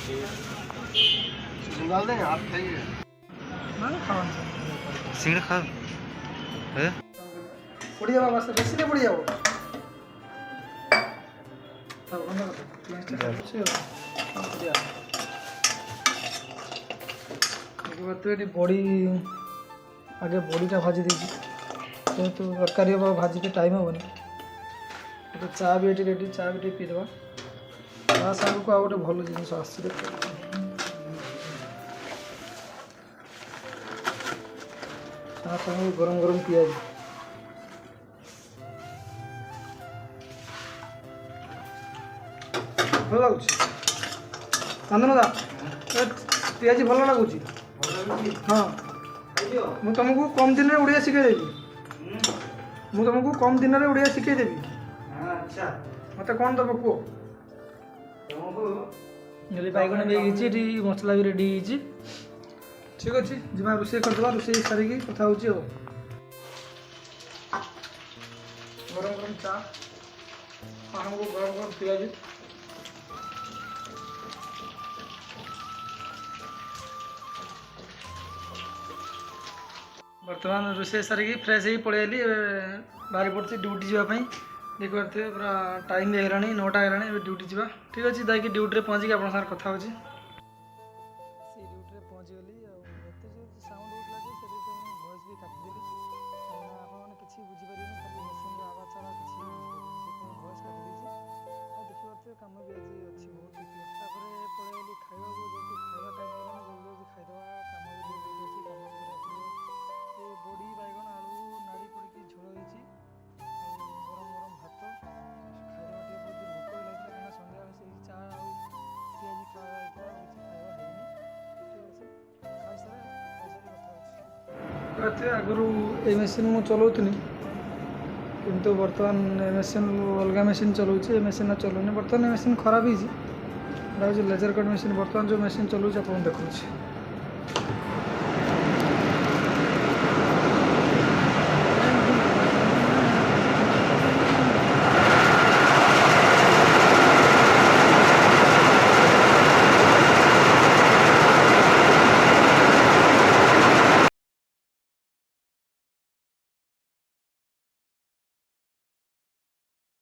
निकाल दें आप खाइए सिंगड़ खा है पड़ी जावा बस बेसी नहीं पड़ी जाओ तब बंद कर ये बड़ी आगे बड़ीटा भाजी देगी जेहेतु तरकारी हम भाजी टाइम हेनी तो चा भी ये रेडी चा भी पीदेवा ता साग को आ गए भल जिन आस गरम गरम पिज भल लगुच चंदन दा पिज भल लगुच हाँ मुझे तुमको कम दिन में उड़िया शिखेदेवी मुझे तुमको कम दिन में उड़िया शिखेदेवी अच्छा मत कौन दब कह बैगण भी मसला भी रेडी ठीक अच्छे जी रोषे करदे रोषे सारिकी कथा हो गरम गरम चा हमको गरम गरम पिज बर्तमान रोषे सारिकी फ्रेश ही पलि आली बाहरी पड़ी ड्यूटी जावाई देखिए पारे पूरा टाइम भी है 9टा है ड्यूटी जा ठीक अच्छे जाकि ड्यूटी पहुँचिक आप कथा हो ड्यूटी पहुँची गली साउंड होता है से भॉइस भी काटिदेली आपने किसी बुझीपारे खाली मेसीन आवाज छड़ा किसी भॉइस काटिदेजी देखिए पारे कम भी आज अच्छी बहुत पलि खावा जो खावा टाइम है जल्दी खाईदे कम भी अच्छी कम ये बड़ी बैगन आलू नाड़ी पड़ी झोल होती गरम गरम भात खाईदे बहुत दिन भोक भी लगे क्या सन्ध्या से चा पिज खावा किसी खावा है आगु ये मेसीन मुझे चलाऊनी किंतु बर्तमान मेसीन अलग मेसीन चलाऊँ ये मेसीन चलाऊनी बर्तमान मेसीन खराब हो लेजर कट मेसीन बर्तमान जो मेसीन चलाऊँ आप देखा